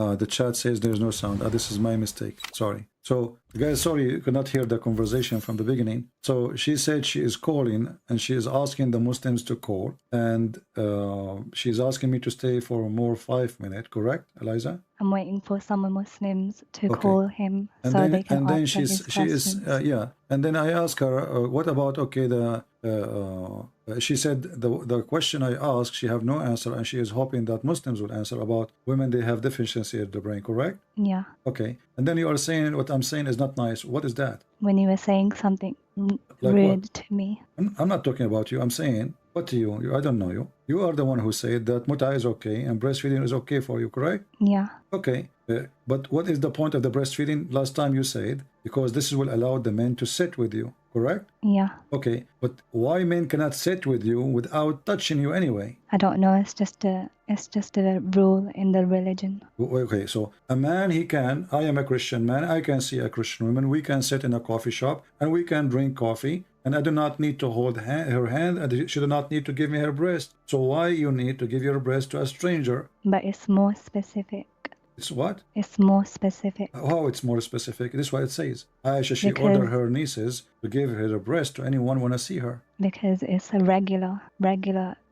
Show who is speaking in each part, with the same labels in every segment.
Speaker 1: The chat says there's no sound. This is my mistake. Sorry. So, guys, sorry you could not hear the conversation from the beginning. So she said she is calling and she is asking the Muslims to call. And she's asking me to stay for more 5 minutes, correct, Eliza?
Speaker 2: I'm waiting for some Muslims to call him
Speaker 1: and
Speaker 2: so
Speaker 1: then,
Speaker 2: they can
Speaker 1: and then
Speaker 2: answer his questions.
Speaker 1: yeah. And then I ask her, what about, okay, she said the question I asked, she have no answer, and she is hoping that Muslims will answer about women, they have deficiency of the brain, correct?
Speaker 2: Yeah.
Speaker 1: Okay. And then you are saying what I'm saying is not nice. What is that?
Speaker 2: When you were saying something
Speaker 1: Like
Speaker 2: rude
Speaker 1: what?
Speaker 2: to me.
Speaker 1: I'm not talking about you. I'm saying, what to you? I don't know you. You are the one who said that muta is okay and breastfeeding is okay for you, correct?
Speaker 2: Yeah.
Speaker 1: Okay. But what is the point of the breastfeeding? Last time you said, because this will allow the men to sit with you, correct?
Speaker 2: Yeah.
Speaker 1: Okay. But why men cannot sit with you without touching you anyway?
Speaker 2: I don't know. It's just a rule in the religion.
Speaker 1: Okay, so a man, he can, I am a Christian man, I can see a Christian woman, we can sit in a coffee shop and we can drink coffee, and I do not need to hold her hand, and she do not need to give me her breast. So why you need to give your breast to a stranger?
Speaker 2: But it's more specific.
Speaker 1: It's what?
Speaker 2: It's more specific.
Speaker 1: How it's more specific? This is what it says. Aisha, she ordered her nieces to give her breast to anyone want to see her.
Speaker 2: Because it's a regular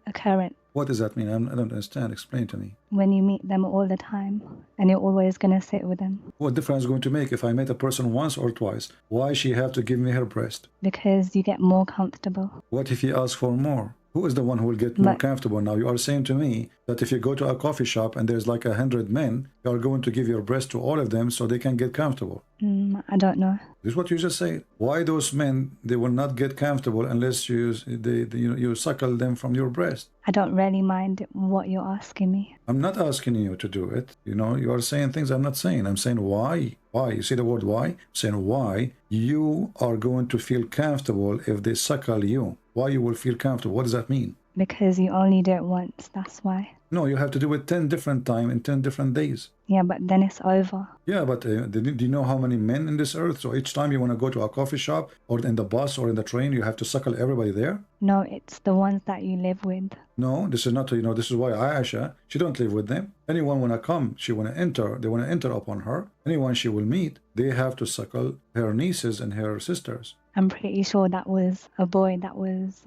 Speaker 2: occurrence.
Speaker 1: What does that mean? I don't understand. Explain to me.
Speaker 2: When you meet them all the time and you're always going to sit with them.
Speaker 1: What difference is going to make if I met a person once or twice? Why she have to give me her breast?
Speaker 2: Because you get more comfortable.
Speaker 1: What if he asks for more? Who is the one who will get more comfortable? Now you are saying to me that if you go to a coffee shop and there's like 100 men, you are going to give your breast to all of them so they can get comfortable.
Speaker 2: I don't know.
Speaker 1: This is what you just said. Why those men, they will not get comfortable unless you suckle them from your breast?
Speaker 2: I don't really mind what you're asking me.
Speaker 1: I'm not asking you to do it. You are saying things I'm not saying. I'm saying why. Why? You see the word why? I'm saying why you are going to feel comfortable if they suckle you. Why you will feel comfortable? What does that mean?
Speaker 2: Because you only do it once, that's why.
Speaker 1: No, you have to do it 10 different times in 10 different days.
Speaker 2: Yeah, but then it's over.
Speaker 1: Yeah, but do you know how many men in this earth? So each time you want to go to a coffee shop or in the bus or in the train, you have to suckle everybody there?
Speaker 2: No, it's the ones that you live with.
Speaker 1: No, this is not, this is why Aisha, she don't live with them. Anyone want to come, she want to enter, they want to enter upon her. Anyone she will meet, they have to suckle her nieces and her sisters.
Speaker 2: I'm pretty sure that was a boy that was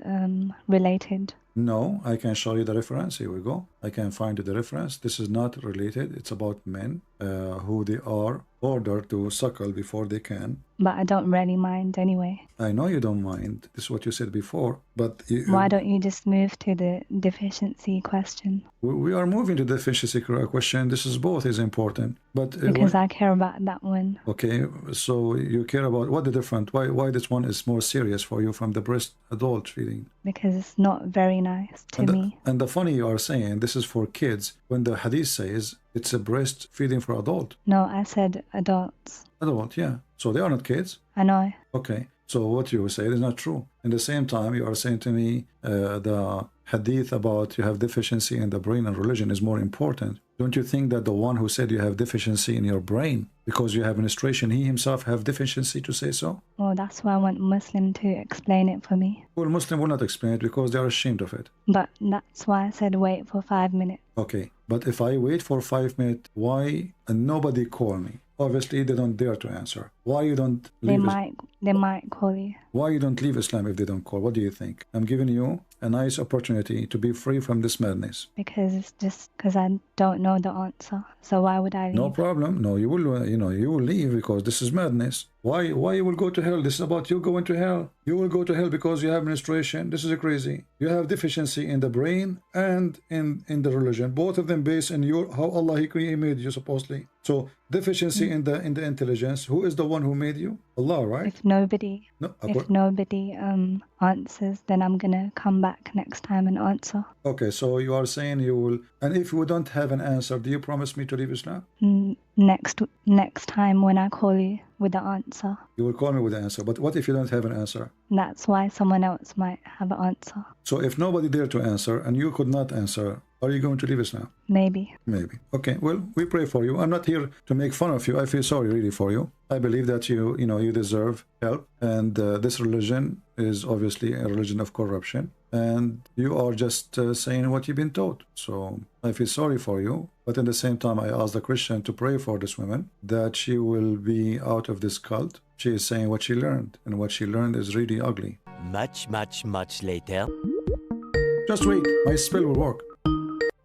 Speaker 2: related.
Speaker 1: No, I can show you the reference. Here we go. I can find you the reference. This is not related. It's about men who they are ordered to suckle before they can.
Speaker 2: But I don't really mind anyway.
Speaker 1: I know you don't mind. This is what you said before. But
Speaker 2: why don't you just move to the deficiency question?
Speaker 1: We are moving to the deficiency question. This is both is important. But
Speaker 2: because I care about that one.
Speaker 1: Okay, so you care about what the different? Why this one is more serious for you from the breast adult feeding?
Speaker 2: Because it's not very nice to me.
Speaker 1: And the funny you are saying this is for kids when the hadith says it's a breastfeeding for adult.
Speaker 2: No, I said adults.
Speaker 1: Adult, yeah. So they are not kids.
Speaker 2: I know.
Speaker 1: Okay, so what you say is not true. In the same time, you are saying to me the hadith about you have deficiency in the brain and religion is more important. Don't you think that the one who said you have deficiency in your brain because you have menstruation, he himself have deficiency to say so?
Speaker 2: Well, that's why I want Muslim to explain it for me.
Speaker 1: Well, Muslim will not explain it because they are ashamed of it.
Speaker 2: But that's why I said wait for 5 minutes.
Speaker 1: Okay, but if I wait for 5 minutes, why and nobody call me? Obviously, they don't dare to answer. Why you don't leave?
Speaker 2: They might call you.
Speaker 1: Why you don't leave Islam if they don't call? What do you think? I'm giving you a nice opportunity to be free from this madness.
Speaker 2: Because it's just because I don't know the answer. So why would I leave?
Speaker 1: No problem. No, you will. You will leave because this is madness. Why you will go to hell? This is about you going to hell. You will go to hell because you have menstruation. This is crazy. You have deficiency in the brain and in the religion. Both of them based in how Allah He made you supposedly. So deficiency in the intelligence. Who is the one who made you? Allah, right?
Speaker 2: If nobody answers, then I'm gonna come back next time and answer.
Speaker 1: Okay, so you are saying you will. And if you don't have an answer, do you promise me to leave Islam?
Speaker 2: Next time when I call you with the answer.
Speaker 1: You will call me with the answer. But what if you don't have an answer?
Speaker 2: That's why someone else might have an answer.
Speaker 1: So if nobody dare to answer and you could not answer, are you going to leave Islam?
Speaker 2: Maybe.
Speaker 1: Maybe. Okay, well, we pray for you. I'm not here to make fun of you. I feel sorry really for you. I believe that you deserve help. And this religion is obviously a religion of corruption. and you are just saying what you've been taught. So I feel sorry for you, but at the same time I ask the Christian to pray for this woman that she will be out of this cult. She is saying what she learned, and what she learned is really ugly.
Speaker 3: Much later.
Speaker 1: Just wait, my spell will work.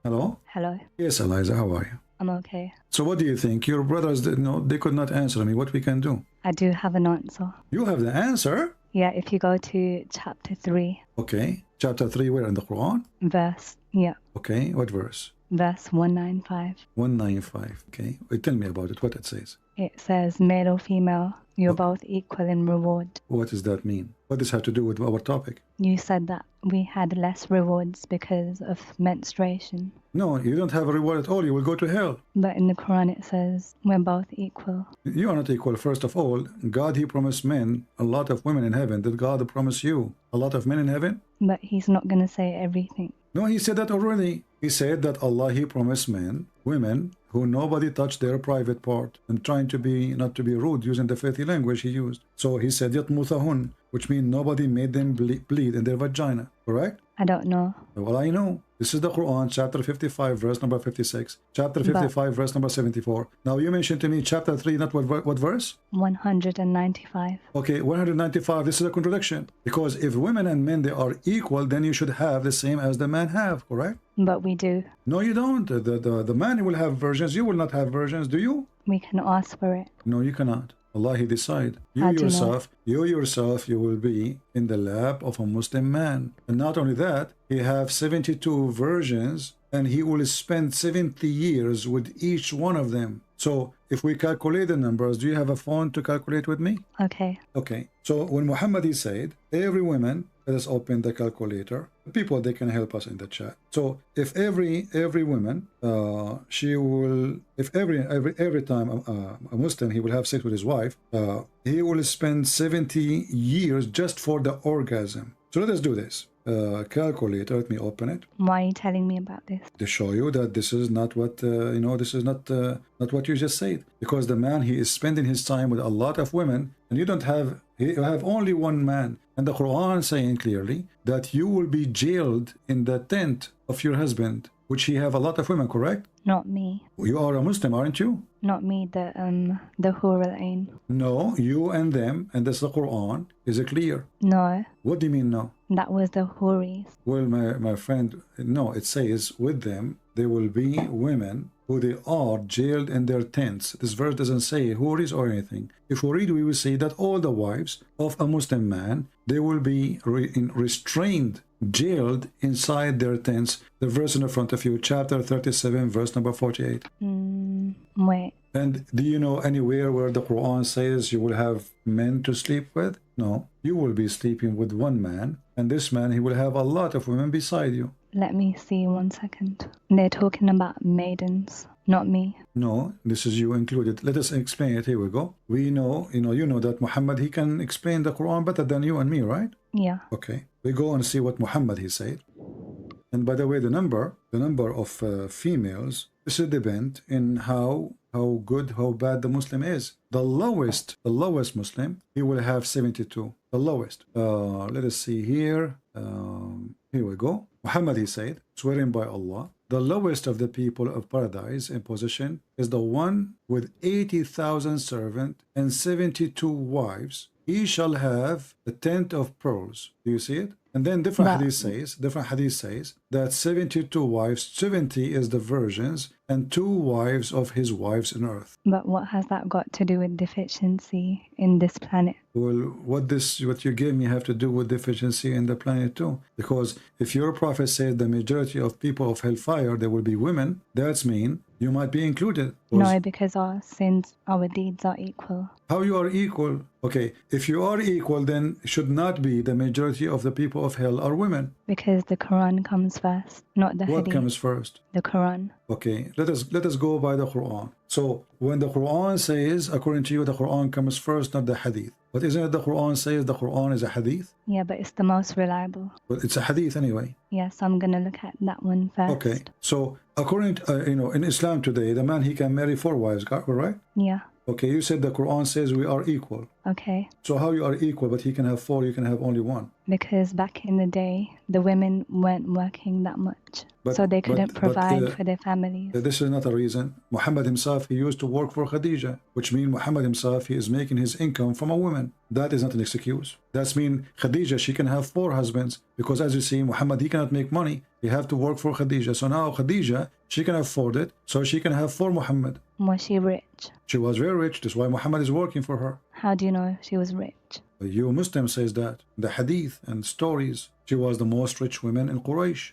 Speaker 1: Hello?
Speaker 2: Hello.
Speaker 1: Yes, Eliza, how are you?
Speaker 2: I'm okay.
Speaker 1: So what do you think? Your brothers, they could not answer me. What we can do?
Speaker 2: I do have an answer.
Speaker 1: You have the answer?
Speaker 2: Yeah, if you go to chapter 3.
Speaker 1: Okay. Chapter 3, where in the Quran?
Speaker 2: Verse, yeah,
Speaker 1: Okay, what verse?
Speaker 2: verse 195.
Speaker 1: 195. Okay. Wait, tell me about it, what it says.
Speaker 2: It says, male or female, you're both equal in reward.
Speaker 1: What does that mean? What does have to do with our topic?
Speaker 2: You said that we had less rewards because of menstruation.
Speaker 1: No, you don't have a reward at all. You will go to hell.
Speaker 2: But in the Quran it says we're both equal.
Speaker 1: You are not equal. First of all, God, he promised men a lot of women in heaven. Did God promise you a lot of men in heaven?
Speaker 2: But he's not going to say everything.
Speaker 1: No, he said that already. He said that Allah, he promised men, women, who nobody touched their private part. And trying to be, not to be rude, using the filthy language he used. So he said, yatmuthahun, which means nobody made them bleed in their vagina. Correct?
Speaker 2: I don't know.
Speaker 1: Well, I know. This is the Quran, chapter 55, verse number 56. Chapter 55, verse number 74. Now, you mentioned to me chapter 3, not what verse?
Speaker 2: 195.
Speaker 1: Okay, 195, this is a contradiction. Because if women and men, they are equal, then you should have the same as the man have, correct?
Speaker 2: But we do.
Speaker 1: No, you don't. The man will have virgins. You will not have virgins, do you?
Speaker 2: We can ask for it.
Speaker 1: No, you cannot. Allah, he decide.
Speaker 2: How do
Speaker 1: You yourself, you will be in the lap of a Muslim man. And not only that, he have 72 virgins, and he will spend 70 years with each one of them. So if we calculate the numbers, do you have a phone to calculate with me?
Speaker 2: Okay.
Speaker 1: Okay. So when Muhammad, he said, every woman, let us open the calculator. People, they can help us in the chat. So if every woman, she will, if every time a Muslim, he will have sex with his wife, he will spend 70 years just for the orgasm. So let us do this. Calculator, let me open it.
Speaker 2: Why are you telling me about this?
Speaker 1: To show you that this is not what, this is not what you just said. Because the man, he is spending his time with a lot of women, and you don't have, you have only one man. And the Quran saying clearly that you will be jailed in the tent of your husband, which he have a lot of women, correct?
Speaker 2: Not me.
Speaker 1: You are a Muslim, aren't you?
Speaker 2: Not me, the Hur al-Ain.
Speaker 1: No, you and them, and that's the Quran. Is it clear?
Speaker 2: No,
Speaker 1: What do you mean no?
Speaker 2: that was the Huris.
Speaker 1: Well, my friend, no, it says with them, there will be women who they are jailed in their tents. This verse doesn't say Huris or anything. If we read, we will see that all the wives of a Muslim man, they will be restrained, jailed inside their tents. The verse in the front of you, chapter 37, verse number 48.
Speaker 2: Wait.
Speaker 1: And do you know anywhere where the Quran says you will have men to sleep with? No, you will be sleeping with one man, and this man, he will have a lot of women beside you.
Speaker 2: Let me see 1 second. They're talking about maidens, not me.
Speaker 1: No, this is you included. Let us explain it. Here we go. We know, you know that Muhammad, he can explain the Quran better than you and me, right?
Speaker 2: Yeah.
Speaker 1: Okay. We go and see what Muhammad, he said. And by the way, the number of females, this will depend in how good, how bad the Muslim is. The lowest Muslim, he will have 72. The lowest. Let us see here. Here we go. Muhammad, he said, swearing by Allah, the lowest of the people of paradise in position is the one with 80,000 servants and 72 wives. He shall have a tent of pearls. Do you see it? And then different hadith says that 72 wives, 70 is the virgins, and 2 wives of his wives on earth.
Speaker 2: But what has that got to do with deficiency in this planet?
Speaker 1: Well, what you gave me have to do with deficiency in the planet too. Because if your prophet said the majority of people of hellfire, there will be women, that's mean you might be included.
Speaker 2: No, because our sins, our deeds are equal.
Speaker 1: How you are equal? Okay, if you are equal, then it should not be the majority of the people of hell are women.
Speaker 2: Because the Quran comes first, not the
Speaker 1: What
Speaker 2: hadith.
Speaker 1: comes first?
Speaker 2: The Quran.
Speaker 1: Okay, let us go by the Quran. So when the Quran says, according to you, the Quran comes first, not the hadith. But isn't it the Quran says the Quran is a hadith?
Speaker 2: Yeah, but it's the most reliable.
Speaker 1: Well, it's a hadith anyway.
Speaker 2: Yeah, so I'm going to look at that one first.
Speaker 1: Okay, so according to, in Islam today, the man, he can marry 4 wives, correct?
Speaker 2: Yeah.
Speaker 1: Okay, you said the Quran says we are equal.
Speaker 2: Okay.
Speaker 1: So how you are equal, but he can have 4, you can have only 1?
Speaker 2: Because back in the day, the women weren't working that much, so they couldn't provide for their families.
Speaker 1: This is not a reason. Muhammad himself, he used to work for Khadija, which means Muhammad himself, he is making his income from a woman. That is not an excuse. That means Khadija, she can have 4 husbands, because as you see, Muhammad, he cannot make money. He have to work for Khadija. So now Khadija, she can afford it, so she can have 4 Muhammad.
Speaker 2: Was she rich?
Speaker 1: She was very rich. That's why Muhammad is working for her.
Speaker 2: How do you know she was rich?
Speaker 1: You Muslim says that. The hadith and stories, she was the most rich woman in Quraysh.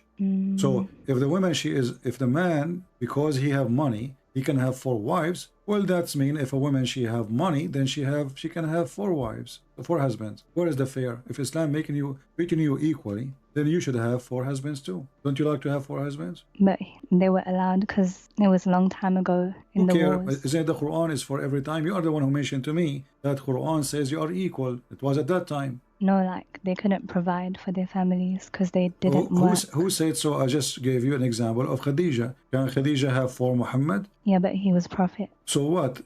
Speaker 1: So if the woman, if the man, because he have money, he can have 4 wives, well, that's mean if a woman, she have money, then she can have 4 wives, 4 husbands. Where is the fair? If Islam treating you equally, then you should have 4 husbands too. Don't you like to have 4 husbands?
Speaker 2: But they were allowed because it was a long time ago in the wars.
Speaker 1: Isn't the Quran is for every time? You are the one who mentioned to me that Quran says you are equal. It was at that time.
Speaker 2: No, like they couldn't provide for their families because they didn't work.
Speaker 1: Who said so? I just gave you an example of Khadija. Can Khadija have 4 Muhammad?
Speaker 2: Yeah, but he was prophet.
Speaker 1: So what?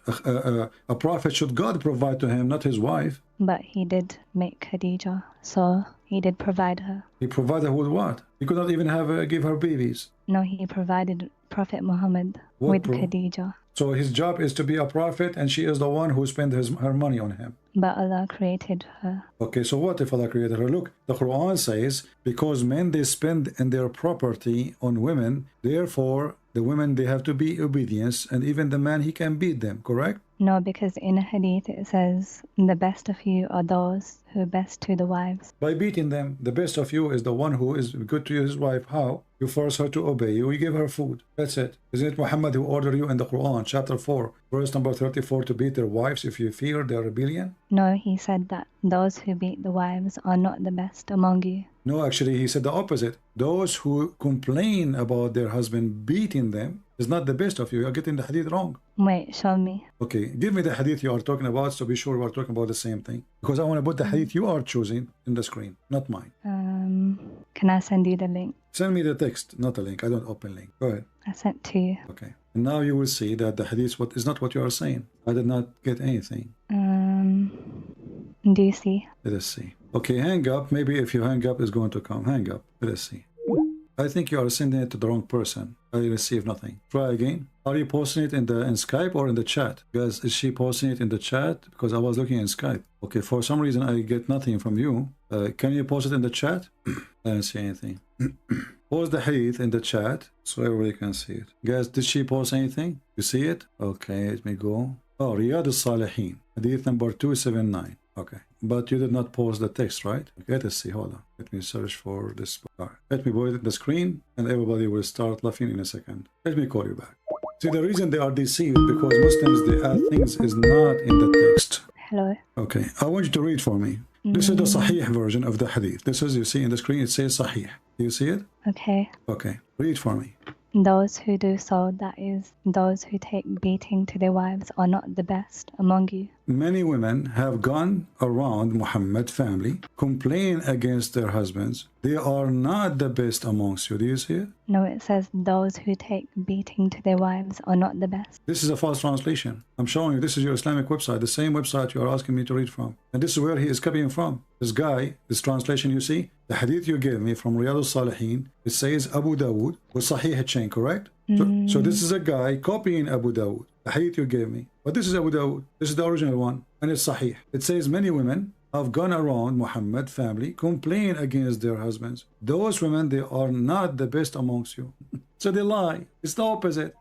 Speaker 1: A prophet, should God provide to him, not his wife?
Speaker 2: But he did make Khadija, so he did provide her.
Speaker 1: He provided her with what? He could not even give her babies.
Speaker 2: No, he provided Prophet Muhammad with Khadija.
Speaker 1: So his job is to be a prophet, and she is the one who spent her money on him.
Speaker 2: But Allah created her.
Speaker 1: Okay, so what if Allah created her? Look, the Quran says, because men, they spend in their property on women, therefore the women, they have to be obedience, and even the man, he can beat them, correct?
Speaker 2: No, because in a hadith it says, the best of you are those who are best to the wives.
Speaker 1: By beating them. The best of you is the one who is good to his wife. How? You force her to obey you, you give her food. That's it. Isn't it Muhammad who ordered you in the Quran, chapter 4, verse number 34, to beat their wives if you fear their rebellion?
Speaker 2: No, he said that those who beat the wives are not the best among you.
Speaker 1: No, actually, he said the opposite. Those who complain about their husband beating them is not the best of you. You're getting the hadith wrong.
Speaker 2: Wait, show me.
Speaker 1: Okay, give me the hadith you are talking about, so be sure we are talking about the same thing. Because I want to put the hadith you are choosing in the screen, not mine.
Speaker 2: Can I send you the link?
Speaker 1: Send me the text, not the link. I don't open link. Go ahead.
Speaker 2: I sent to you.
Speaker 1: Okay. And now you will see that the hadith is not what you are saying. I did not get anything.
Speaker 2: Do you see?
Speaker 1: Let us see. Okay, hang up. Maybe if you hang up, it's going to come. Hang up. Let us see. I think you are sending it to the wrong person. I receive nothing. Try again. Are you posting it in Skype or in the chat? Guys, is she posting it in the chat? Because I was looking in Skype. Okay, for some reason I get nothing from you. Can you post it in the chat? I don't see anything. Post the hadith in the chat so everybody can see it. Guys, did she post anything? You see it? Okay, let me go. Oh, Riyadh al-Salihin. Hadith number 279. Okay. But you did not post the text, right? Okay, let us see. Hold on. Let me search for this. Right. Let me put it in the screen and everybody will start laughing in a second. Let me call you back. See, the reason they are deceived because Muslims, they add things is not in the text.
Speaker 2: Hello.
Speaker 1: Okay. I want you to read for me. This is the Sahih version of the hadith. This is, you see in the screen, it says Sahih. Do you see it?
Speaker 2: Okay.
Speaker 1: Okay. Read for me.
Speaker 2: Those who do so, that is, those who take beating to their wives, are not the best among you.
Speaker 1: Many women have gone around Muhammad's family, complain against their husbands. They are not the best amongst you. Do you see it?
Speaker 2: No, it says those who take beating to their wives are not the best.
Speaker 1: This is a false translation. I'm showing you, this is your Islamic website, the same website you are asking me to read from. And this is where he is copying from. This guy, this translation you see, the hadith you gave me from Riyadh al-Salihin, it says Abu Dawood with Sahih chain, correct? So this is a guy copying Abu Dawood, the hadith you gave me. But this is Abu Dawood. This is the original one, and it's Sahih. It says many women have gone around Muhammad family, complain against their husbands. Those women, they are not the best amongst you. So they lie. It's the opposite.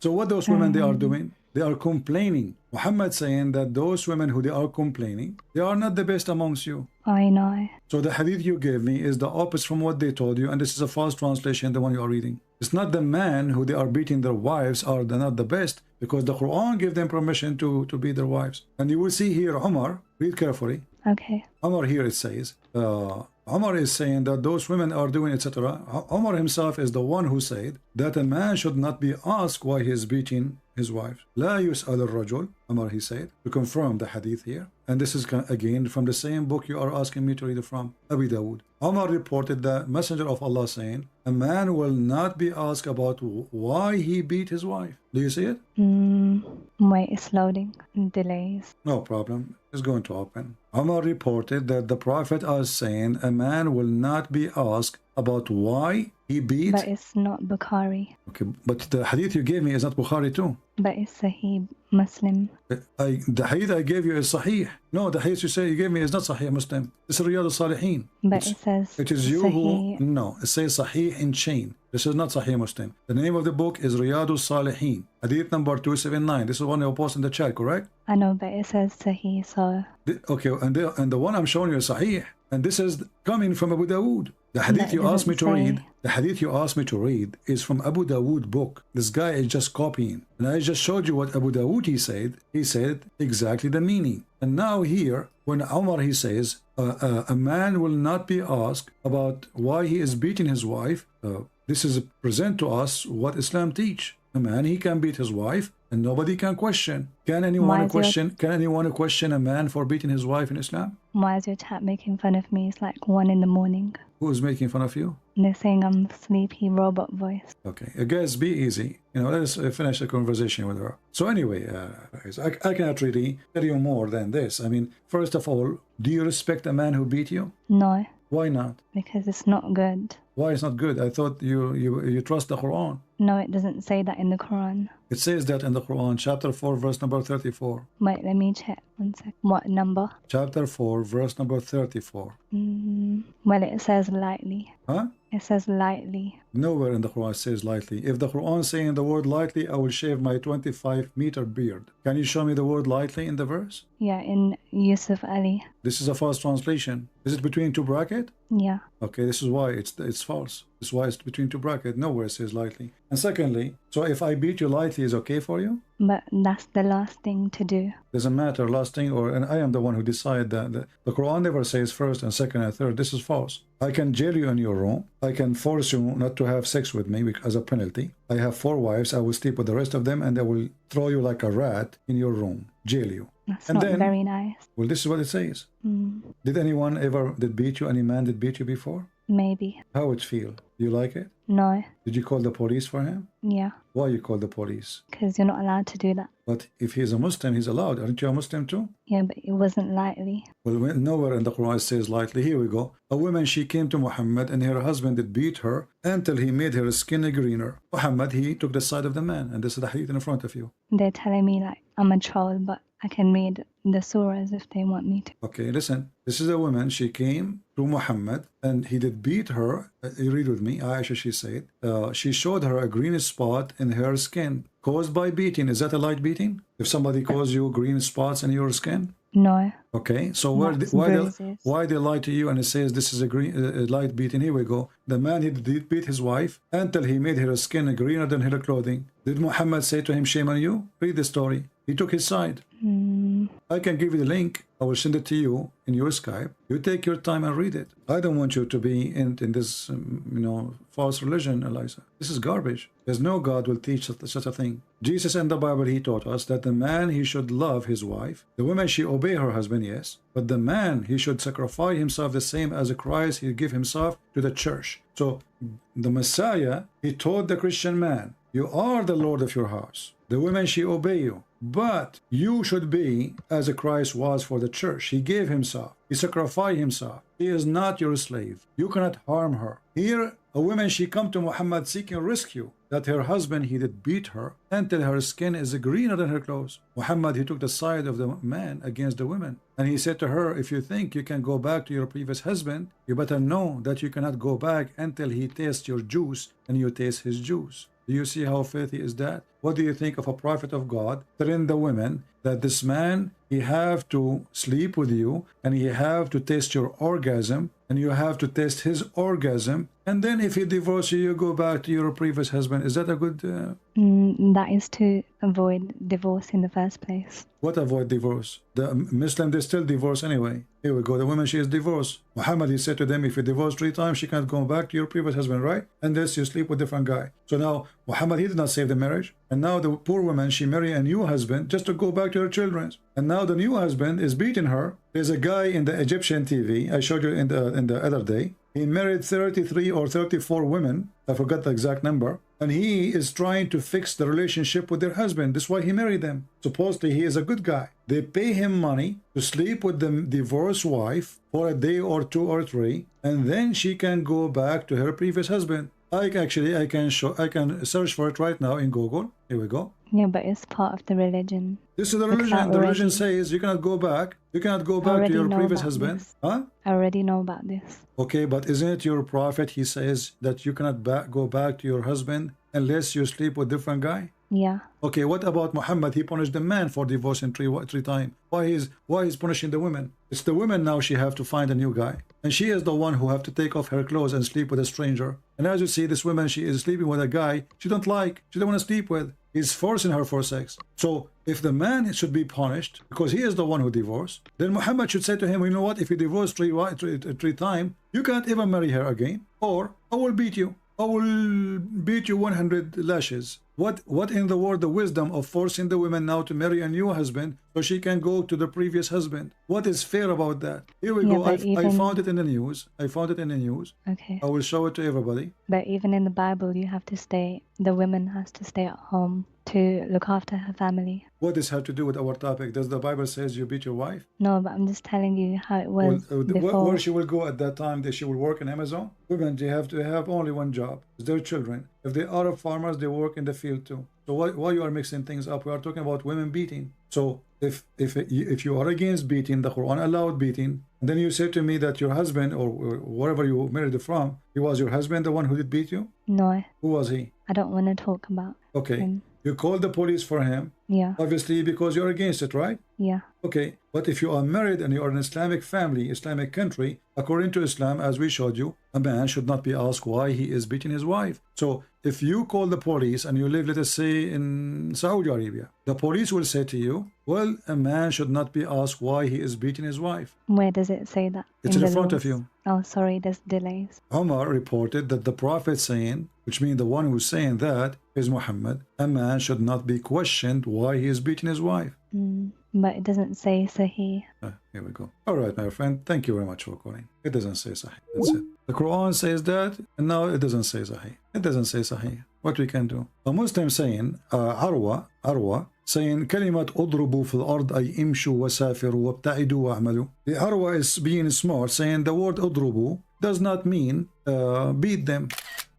Speaker 1: So what those women, they are doing? They are complaining. Muhammad saying that those women who they are complaining, they are not the best amongst you.
Speaker 2: I know.
Speaker 1: So the hadith you gave me is the opposite from what they told you, and this is a false translation, the one you are reading. It's not the man who they are beating their wives are not the best, because the Quran gave them permission to beat their wives. And you will see here Umar, read carefully.
Speaker 2: Okay.
Speaker 1: Umar here it says, Umar is saying that those women are doing etc. Umar himself is the one who said that a man should not be asked why he is beating his wife. لا يسأل الرجل, Umar he said, to confirm the hadith here. And this is again from the same book you are asking me to read from, Abu Dawood. Umar reported the Messenger of Allah saying, a man will not be asked about why he beat his wife. Do you see it?
Speaker 2: Wait, it's loading. Delays.
Speaker 1: No problem. It's going to open. Umar reported that the Prophet is saying a man will not be asked about why he beat.
Speaker 2: But it's not Bukhari.
Speaker 1: Okay, but the hadith you gave me is not Bukhari too.
Speaker 2: But it's Sahih Muslim.
Speaker 1: The hadith I gave you is Sahih. No, the hadith you gave me is not Sahih Muslim. It's Riyadh al-Salihin.
Speaker 2: But it says
Speaker 1: it is you
Speaker 2: Sahih.
Speaker 1: who... No, it says Sahih in chain. This is not Sahih Muslim. The name of the book is Riyadh al-Salihin. Hadith number 279. This is one you post in the chat, correct?
Speaker 2: I know, but it says Sahih, so...
Speaker 1: Okay, and the one I'm showing you is Sahih. And this is coming from Abu Dawood. The hadith you asked me to read, the hadith you asked me to read is from Abu Dawood book. This guy is just copying. And I just showed you what Abu Dawood he said exactly the meaning. And now here, when Umar he says, a man will not be asked about why he is beating his wife. This is present to us what Islam teach. A man, he can beat his wife and nobody can question. Can anyone question a man for beating his wife in Islam?
Speaker 2: Why is your chat making fun of me? It's like 1 in the morning.
Speaker 1: Who's making fun of you?
Speaker 2: And they're saying I'm sleepy robot voice.
Speaker 1: Okay, guys, be easy. Let us finish the conversation with her. So anyway, I cannot really tell you more than this. I mean, first of all, do you respect a man who beat you?
Speaker 2: No.
Speaker 1: Why not?
Speaker 2: Because it's not good.
Speaker 1: Why it's not good? I thought you trust the Quran.
Speaker 2: No, it doesn't say that in the Quran.
Speaker 1: It says that in the Quran, chapter 4, verse number 34.
Speaker 2: Wait, let me check. 1 sec. What number?
Speaker 1: Chapter 4, verse number 34.
Speaker 2: Well, it says lightly.
Speaker 1: Huh?
Speaker 2: It says lightly.
Speaker 1: Nowhere in the Quran says lightly. If the Quran is saying the word lightly, I will shave my 25-meter beard. Can you show me the word lightly in the verse?
Speaker 2: Yeah, in Yusuf Ali.
Speaker 1: This is a false translation. Is it between two brackets?
Speaker 2: Yeah.
Speaker 1: Okay, this is why it's false. This is why it's between two brackets. Nowhere it says lightly. And secondly, so if I beat you lightly is okay for you?
Speaker 2: But that's the last thing to do.
Speaker 1: Doesn't matter, last thing, and I am the one who decide that. The Quran never says first and second and third. This is false. I can jail you in your room. I can force you not to have sex with me as a penalty. I have 4 wives. I will sleep with the rest of them and I will throw you like a rat in your room. Jail you.
Speaker 2: That's not very nice.
Speaker 1: Well, this is what it says. Did anyone ever beat you? Any man did beat you before?
Speaker 2: Maybe.
Speaker 1: How it feel? Do you like it?
Speaker 2: No.
Speaker 1: Did you call the police for him?
Speaker 2: Yeah.
Speaker 1: Why you call the police?
Speaker 2: Because you're not allowed to do that.
Speaker 1: But if he's a Muslim, he's allowed. Aren't you a Muslim too?
Speaker 2: Yeah, but it wasn't lightly.
Speaker 1: Well, nowhere in the Quran it says lightly. Here we go. A woman, she came to Muhammad and her husband did beat her until he made her skin greener. Muhammad, he took the side of the man. And this is the hadith in front of you.
Speaker 2: They're telling me like I'm a troll, but I can read the surahs if they want me to.
Speaker 1: Okay, listen. This is a woman. She came to Muhammad and he did beat her. You read with me. Aisha, she said. She showed her a green spot in her skin caused by beating. Is that a light beating? If somebody caused you green spots in your skin?
Speaker 2: No.
Speaker 1: Okay, so why they lie to you and it says this is a light beating? Here we go. The man, he did beat his wife until he made her skin greener than her clothing. Did Muhammad say to him, shame on you? Read the story. He took his side. I can give you the link. I will send it to you in your Skype. You take your time and read it. I don't want you to be in this, false religion, Eliza. This is garbage. There's no God will teach such a thing. Jesus in the Bible, he taught us that the man, he should love his wife. The woman, she obey her husband, yes. But the man, he should sacrifice himself the same as Christ, he give himself to the church. So the Messiah, he taught the Christian man, you are the Lord of your house. The woman, she obey you. But you should be as Christ was for the church. He gave himself. He sacrificed himself. He is not your slave. You cannot harm her. Here, a woman, she come to Muhammad seeking rescue. That her husband, he did beat her until her skin is greener than her clothes. Muhammad, he took the side of the man against the women. And he said to her, if you think you can go back to your previous husband, you better know that you cannot go back until he tastes your juice and you taste his juice. Do you see how filthy is that? What do you think of a prophet of God telling the women that this man, he have to sleep with you and he have to taste your orgasm and you have to taste his orgasm, and then if he divorces you, you go back to your previous husband? Is that a good...
Speaker 2: That is to avoid divorce in the first place.
Speaker 1: What avoid divorce? The Muslim, they still divorce anyway. Here we go. The woman, she is divorced. Muhammad, he said to them, if you divorce 3 times, she can't go back to your previous husband, right? Unless you sleep with a different guy. So now, Muhammad, he did not save the marriage. And now the poor woman, she married a new husband just to go back to her children. And now the new husband is beating her. There's a guy in the Egyptian TV, I showed you in the other day. He married 33 or 34 women. I forgot the exact number. And he is trying to fix the relationship with their husband. That's why he married them. Supposedly he is a good guy. They pay him money to sleep with the divorced wife for a day or 2 or 3, and then she can go back to her previous husband. I can search for it right now in Google. Here we go.
Speaker 2: Yeah, but it's part of the religion.
Speaker 1: This is the
Speaker 2: Look,
Speaker 1: religion.
Speaker 2: that
Speaker 1: The religion
Speaker 2: already-
Speaker 1: says you cannot go back. You cannot go
Speaker 2: I
Speaker 1: back to
Speaker 2: already
Speaker 1: your
Speaker 2: know
Speaker 1: previous
Speaker 2: about
Speaker 1: husband.
Speaker 2: this.
Speaker 1: Huh?
Speaker 2: I already know about this.
Speaker 1: Okay, but isn't it your prophet? He says that you cannot go back to your husband unless you sleep with different guy.
Speaker 2: Yeah.
Speaker 1: Okay, what about Muhammad? He punished the man for divorcing three times. Why he's punishing the women? It's the women now. She have to find a new guy, and she is the one who have to take off her clothes and sleep with a stranger. And as you see, this woman, she is sleeping with a guy she don't like. She don't want to sleep with. He's forcing her for sex. So if the man should be punished because he is the one who divorced, then Muhammad should say to him, you know what? If you divorce three times, you can't ever marry her again, or I will beat you. I will beat you 100 lashes. What in the world the wisdom of forcing the women now to marry a new husband so she can go to the previous husband? What is fair about that? Here we go. I found it in the news.
Speaker 2: Okay.
Speaker 1: I will show it to everybody.
Speaker 2: But even in the Bible, the woman has to stay at home to look after her family.
Speaker 1: What does have to do with our topic? Does the Bible says you beat your wife?
Speaker 2: No, but I'm just telling you how it was before.
Speaker 1: Where she will go at that time? That she will work in Amazon? Women, they have to have only one job. It's their children. If they are farmers, they work in the field too. So why you are mixing things up? We are talking about women beating. So if you are against beating, the Quran allowed beating, and then you say to me that your husband or wherever you married from, he was your husband, the one who did beat you?
Speaker 2: No.
Speaker 1: Who was he?
Speaker 2: I don't want to talk about
Speaker 1: Okay.
Speaker 2: him.
Speaker 1: You called the police for him.
Speaker 2: Yeah.
Speaker 1: Obviously because you're against it, right?
Speaker 2: Yeah.
Speaker 1: Okay, but if you are married and you are in an Islamic family, Islamic country, according to Islam, as we showed you, a man should not be asked why he is beating his wife. So if you call the police and you live, let us say, in Saudi Arabia, the police will say to you, well, a man should not be asked why he is beating his wife.
Speaker 2: Where does it say that?
Speaker 1: It's in
Speaker 2: the
Speaker 1: front
Speaker 2: laws?
Speaker 1: of you.
Speaker 2: Oh, sorry, there's delays.
Speaker 1: Umar reported that the Prophet saying, which means the one who's saying that is Muhammad, a man should not be questioned why he is beating his wife.
Speaker 2: But it doesn't say Sahih.
Speaker 1: Here we go. All right, my friend. Thank you very much for calling. It doesn't say Sahih. That's it. The Quran says that, and now it doesn't say Sahih. It doesn't say Sahih. What we can do? A Muslim saying, Arwa, saying, كلمة اضربوا في الأرض أي امشوا وسافروا وابتعدوا واعملوا. The Arwa is being smart, saying the word اضربوا does not mean beat them.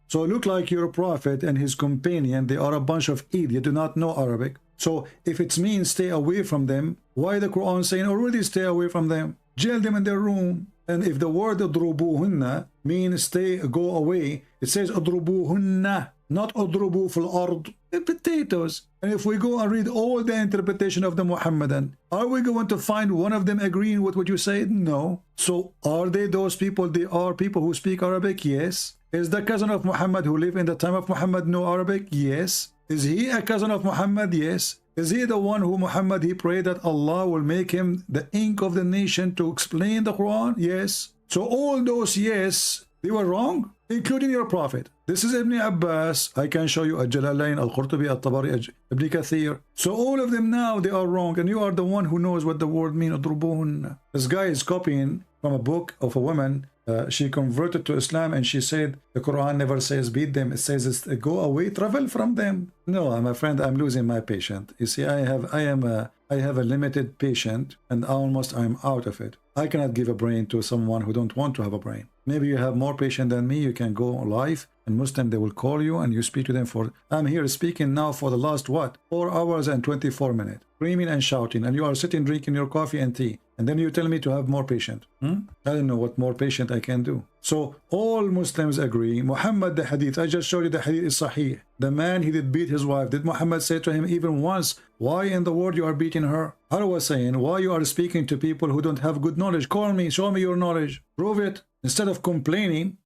Speaker 1: So it look like your prophet and his companion, they are a bunch of idiots, do not know Arabic. So if it means stay away from them, why the Quran saying already stay away from them? Jail them in their room. And if the word اضربوهن means go away, it says اضربوهن, not اضربوا في الأرض. The potatoes. And if we go and read all the interpretation of the Muhammadan, are we going to find one of them agreeing with what you said? No. So are they those people? They are people who speak Arabic? Yes. Is the cousin of Muhammad who lived in the time of Muhammad know Arabic? Yes. Is he a cousin of Muhammad? Yes. Is he the one who Muhammad, he prayed that Allah will make him the ink of the nation to explain the Quran? Yes. So all those yes, they were wrong, including your prophet. This is Ibn Abbas. I can show you Al-Jalalain, Al-Qurtubi, Al-Tabari, Ibn Kathir. So all of them now, they are wrong, and you are the one who knows what the word means. This guy is copying from a book of a woman. She converted to Islam and she said the Quran never says beat them, it says go away, travel from them. No, my friend, I'm losing my patience. You see, I have a limited patience, and almost I'm out of it. I cannot give a brain to someone who don't want to have a brain. Maybe you have more patience than me. You can go live and Muslim, they will call you and you speak to them for, I'm here speaking now for the last 4 hours and 24 minutes, screaming and shouting, and you are sitting drinking your coffee and tea, and then you tell me to have more patience. I don't know what more patient I can do. So all Muslims agree, Muhammad, the hadith, I just showed you the hadith is sahih. The man, he did beat his wife. Did Muhammad say to him even once, why in the world you are beating her? I was saying, why you are speaking to people who don't have good knowledge? Call me, show me your knowledge, prove it, instead of complaining.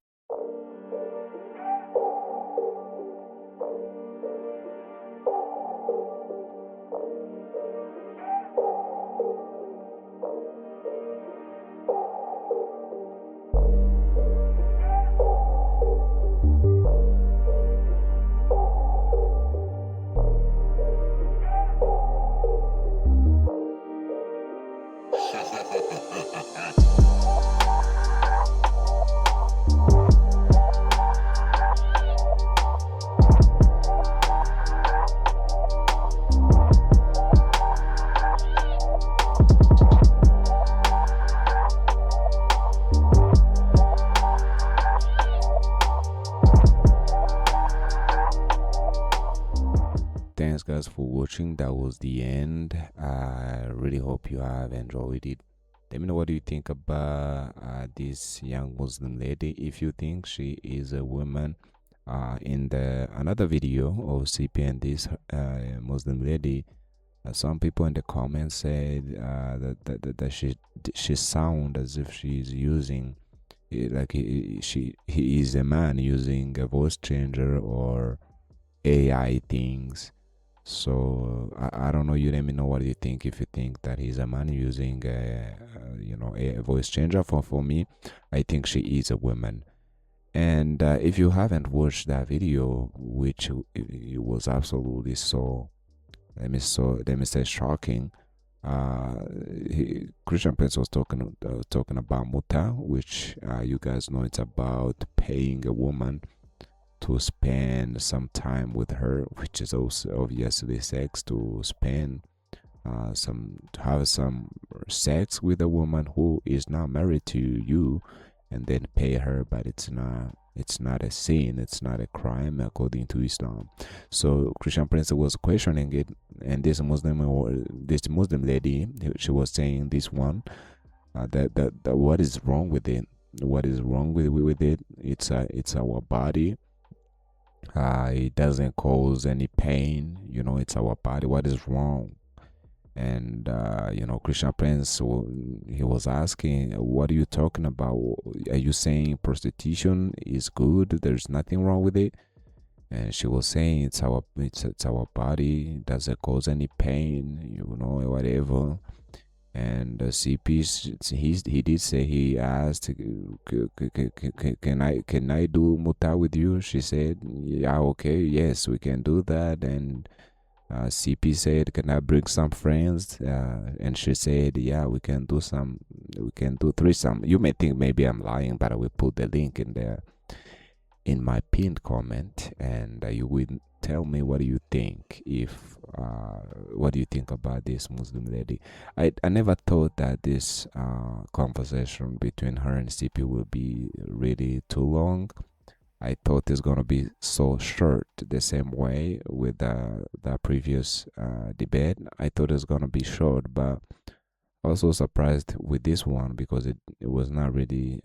Speaker 4: guys for watching. That was the end. I really hope you have enjoyed it. Let me know what you think about this young Muslim lady. If you think she is a woman, in the another video of CP and this Muslim lady, some people in the comments said that she sound as if she's using like he is a man using a voice changer or AI things. So I don't know. You let me know what you think. If you think that he's a man using a voice changer, for me, I think she is a woman. And if you haven't watched that video, which it was absolutely so, let me say shocking. Christian Prince was talking about muta, which you guys know it's about paying a woman to spend some time with her, which is also obviously sex, to spend to have some sex with a woman who is not married to you, and then pay her. But it's not a sin, it's not a crime according to Islam. So Christian Prince was questioning it, and this Muslim lady, she was saying this one, that what is wrong with it, what is wrong with it, it's our body. It doesn't cause any pain, it's our body, what is wrong? And Christian Prince, he was asking, what are you talking about? Are you saying prostitution is good, there's nothing wrong with it? And she was saying it's our body, it doesn't cause any pain, whatever. And CP, he did say, he asked, can I do muta with you? She said, yeah, okay, yes, we can do that. And CP said, can I bring some friends? And she said, yeah, we can do threesome. You may think maybe I'm lying, but I will put the link in my pinned comment, and you will tell me what do you think. What do you think about this Muslim lady? I never thought that this conversation between her and CP will be really too long. I thought it's gonna be so short, the same way with the previous debate. I thought it's gonna be short, but I was so surprised with this one because it was not really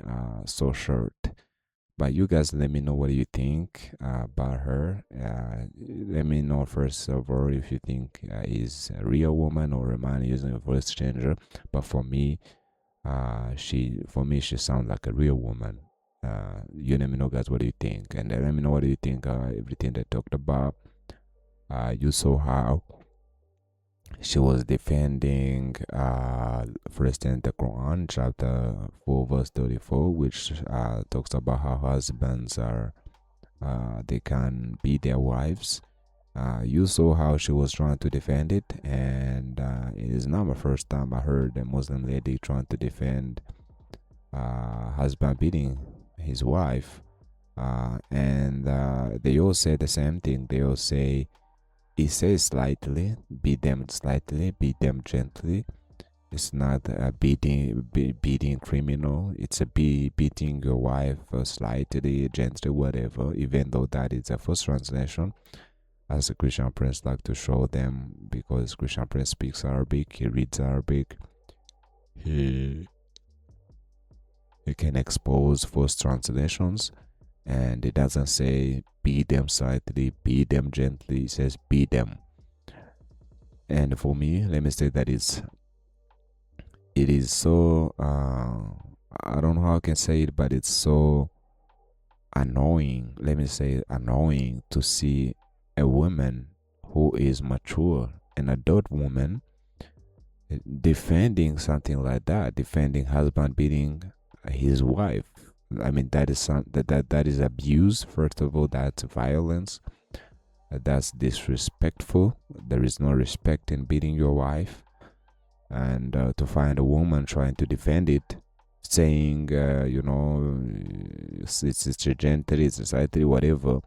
Speaker 4: so short. But you guys, let me know what you think about her. Let me know first of all if you think is a real woman or a man using a voice changer. But for me, she sounds like a real woman. You let me know, guys, what do you think, and let me know what do you think everything they talked about. You saw how she was defending first in the Quran chapter 4 verse 34, which talks about how husbands are they can be their wives. You saw how she was trying to defend it, and it is not the first time I heard a Muslim lady trying to defend husband beating his wife, and they all say the same thing. They all say, it says slightly, beat them slightly, beat them gently. It's not a beating criminal. It's a beating your wife slightly, gently, whatever, even though that is a first translation, as a Christian Prince like to show them, because Christian Prince speaks Arabic, he reads Arabic, he can expose false translations, and it doesn't say beat them slightly, beat them gently, it says beat them. And for me, let me say that it is so I don't know how I can say it, but it's so annoying, let me say annoying, to see a woman who is mature, an adult woman, defending something like that, defending husband beating his wife. I mean, that is abuse. First of all, that's violence, that's disrespectful. There is no respect in beating your wife. And to find a woman trying to defend it, saying it's gently, it's society, whatever,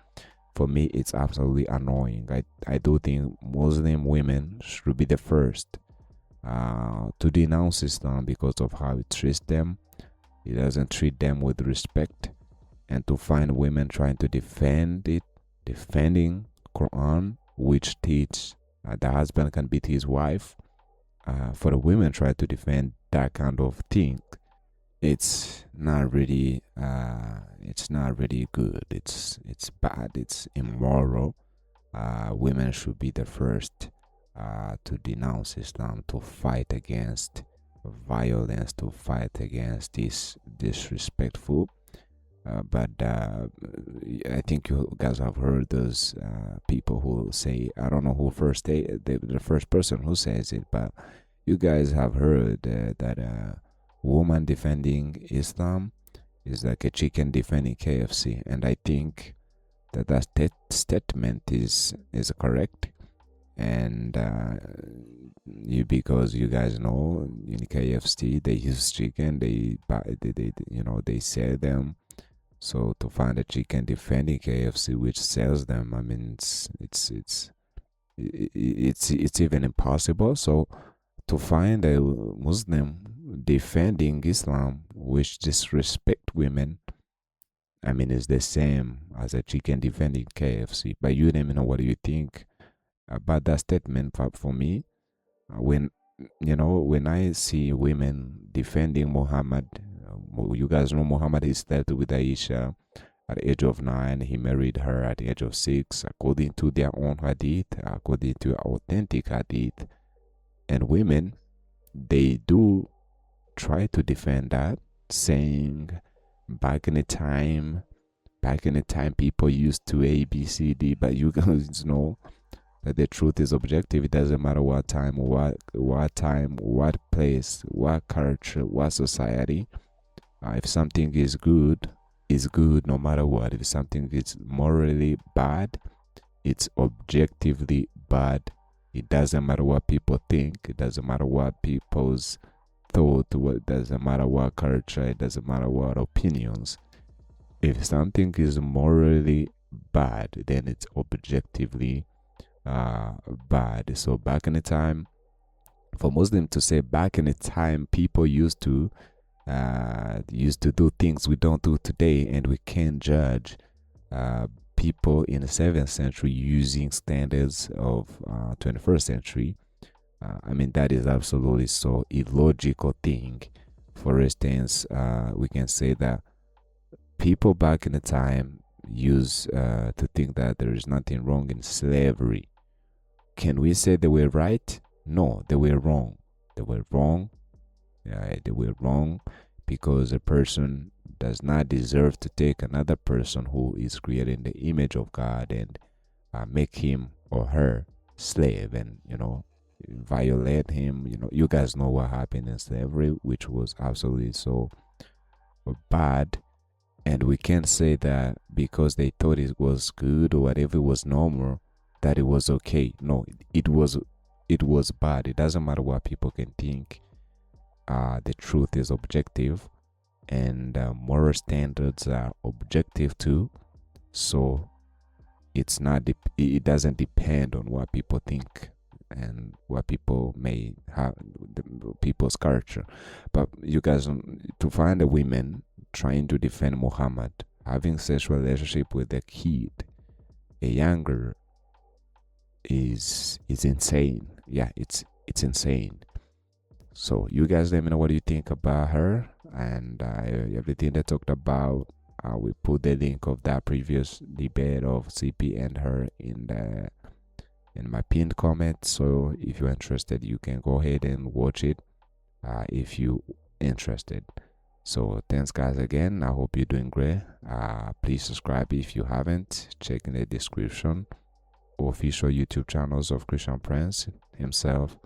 Speaker 4: for me it's absolutely annoying. I do think Muslim women should be the first to denounce Islam because of how it treats them. It doesn't treat them with respect. And to find women trying to defend it, defending Quran, which teach the husband can beat his wife. For the women try to defend that kind of thing, it's not really good. It's bad. It's immoral. Women should be the first to denounce Islam, to fight against violence, to fight against this disrespectful. But I think you guys have heard those people who say, I don't know who the first person who says it, but you guys have heard that a woman defending Islam is like a chicken defending KFC, and I think that statement is correct. And because you guys know in KFC they use chicken, they sell them. So to find a chicken defending KFC which sells them, I mean, it's even impossible. So to find a Muslim defending Islam which disrespect women, I mean, it's the same as a chicken defending KFC. But you let me know, what do you think about that statement? For me, when I see women defending Muhammad, you guys know Muhammad is slept with Aisha at the age of 9. He married her at the age of 6, according to their own hadith, according to authentic hadith. And women, they do try to defend that, saying back in the time people used to A, B, C, D. But you guys know that the truth is objective. It doesn't matter what time, what place, what culture, what society. If something is good no matter what. If something is morally bad, it's objectively bad. It doesn't matter what people think. It doesn't matter what people's thought. It doesn't matter what culture. It doesn't matter what opinions. If something is morally bad, then it's objectively bad. So back in the time, for Muslims to say back in the time, people used to do things we don't do today, and we can't judge people in the 7th century using standards of 21st century. I mean, that is absolutely so illogical thing. For instance, we can say that people back in the time used to think that there is nothing wrong in slavery. Can we say they were right? No, they were wrong. They were wrong. Yeah, they were wrong, because a person does not deserve to take another person who is created in the image of God and make him or her slave, and violate him. You guys know what happened in slavery, which was absolutely so bad. And we can't say that because they thought it was good or whatever, it was normal, that it was okay. No, it was bad. It doesn't matter what people can think. The truth is objective, and moral standards are objective too. So it doesn't depend on what people think and what people may have, people's culture. But you guys, to find a women trying to defend Muhammad having sexual relationship with a kid, a younger, is insane. Yeah, it's insane. So you guys let me know what you think about her and everything they talked about. We put the link of that previous debate of CP and her in my pinned comment. So if you're interested, you can go ahead and watch it if you're interested. So thanks guys again. I hope you're doing great. Please subscribe if you haven't. Check in the description official YouTube channels of Christian Prince himself.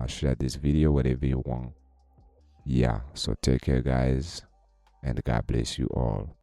Speaker 4: Share this video, whatever you want. Yeah, so take care guys, and God bless you all.